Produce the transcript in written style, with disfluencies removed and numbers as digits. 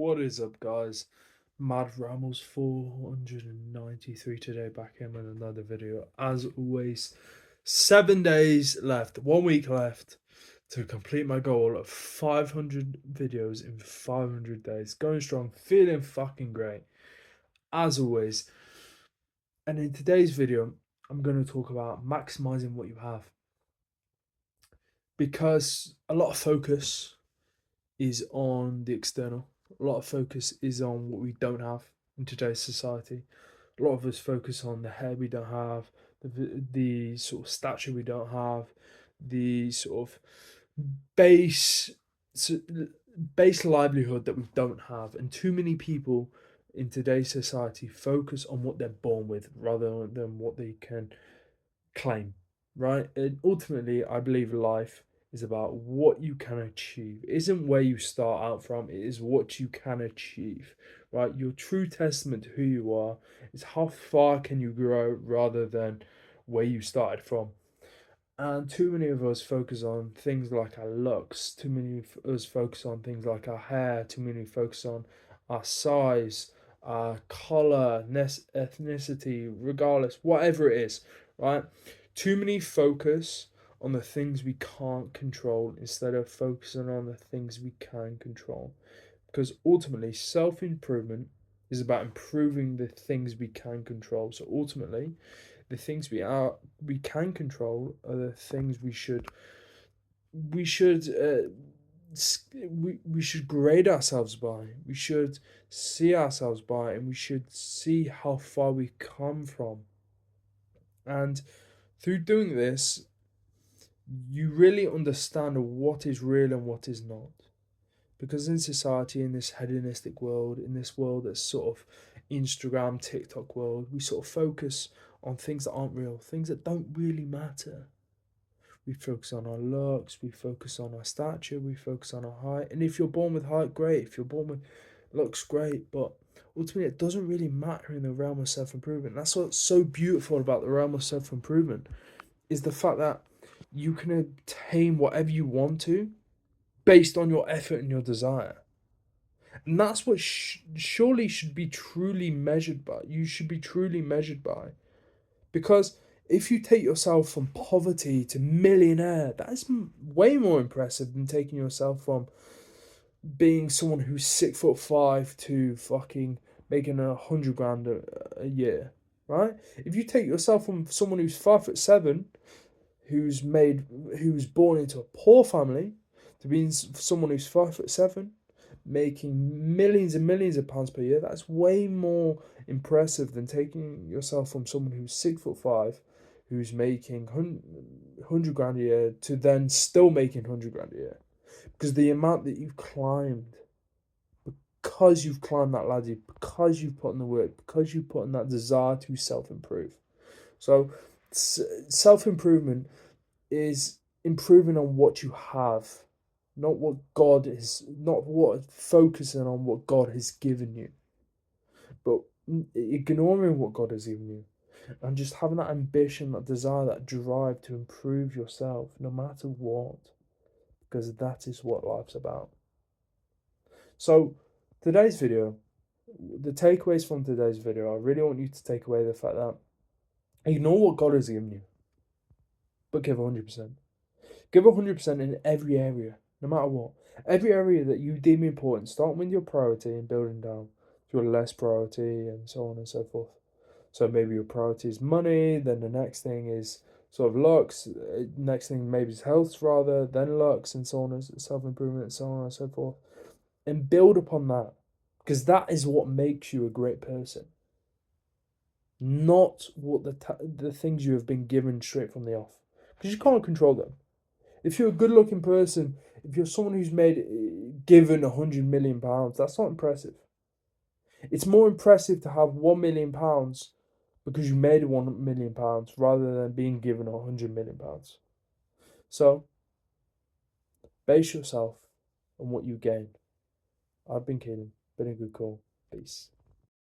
What is up, guys? Mad Rambles 493 today, back in with another video. As always, 7 days left, 1 week left to complete my goal of 500 videos in 500 days. Going strong, feeling fucking great, as always. And in today's video, I'm going to talk about maximizing what you have, because a lot of focus is on the external. A lot of focus is on what we don't have in today's society. A lot of us focus on the hair we don't have, the sort of stature we don't have, the sort of base base livelihood that we don't have, and too many people in today's society focus on what they're born with rather than what they can claim, right? And ultimately, I believe life is about what you can achieve. It isn't where you start out from, it is what you can achieve, right? Your true testament to who you are is how far can you grow rather than where you started from. And too many of us focus on things like our looks, too many of us focus on things like our hair, too many focus on our size, our color, ethnicity, regardless, whatever it is, right? Too many focus on the things we can't control instead of focusing on the things we can control. Because ultimately, self improvement is about improving the things we can control. So ultimately, the things we can control are the things we should we should grade ourselves by. We should see ourselves by, and we should see how far we come from. And through doing this, you really understand what is real and what is not. Because in society, in this hedonistic world, in this world that's sort of Instagram, TikTok world, we sort of focus on things that aren't real, things that don't really matter. We focus on our looks, we focus on our stature, we focus on our height. And if you're born with height, great. If you're born with looks, great. But ultimately, it doesn't really matter in the realm of self improvement. That's what's so beautiful about the realm of self improvement, is the fact that you can obtain whatever you want to based on your effort and your desire. And that's what surely should be truly measured by. You should be truly measured by. Because if you take yourself from poverty to millionaire, that is way more impressive than taking yourself from being someone who's 6'5" to fucking making 100 grand a year, right? If you take yourself from someone who's 5'7", who's born into a poor family, to being someone who's 5'7", making millions and millions of pounds per year, that's way more impressive than taking yourself from someone who's 6'5", who's making 100 grand a year, to then still making 100 grand a year. Because the amount that you've climbed, because you've climbed that ladder, because you've put in the work, because you've put in that desire to self-improve. So self-improvement is improving on what you have, not what God is, not what focusing on what God has given you, but ignoring what God has given you, and just having that ambition, that desire, that drive to improve yourself no matter what, because that is what life's about. So today's video, the takeaways from today's video, I really want you to take away the fact that ignore what God has given you, but give 100%. Give 100% in every area, no matter what. Every area that you deem important, start with your priority and building down to a less priority, and so on and so forth. So maybe your priority is money, then the next thing is sort of looks, next thing maybe is health rather, then looks, and so on, and self-improvement, and so on and so forth. And build upon that, because that is what makes you a great person. Not what the things you have been given straight from the off, because you can't control them. If you're a good-looking person, if you're someone who's given £100 million, that's not impressive. It's more impressive to have £1 million because you made £1 million rather than being given £100 million. So base yourself on what you gain. I've been Keelan. Been a good call. Peace.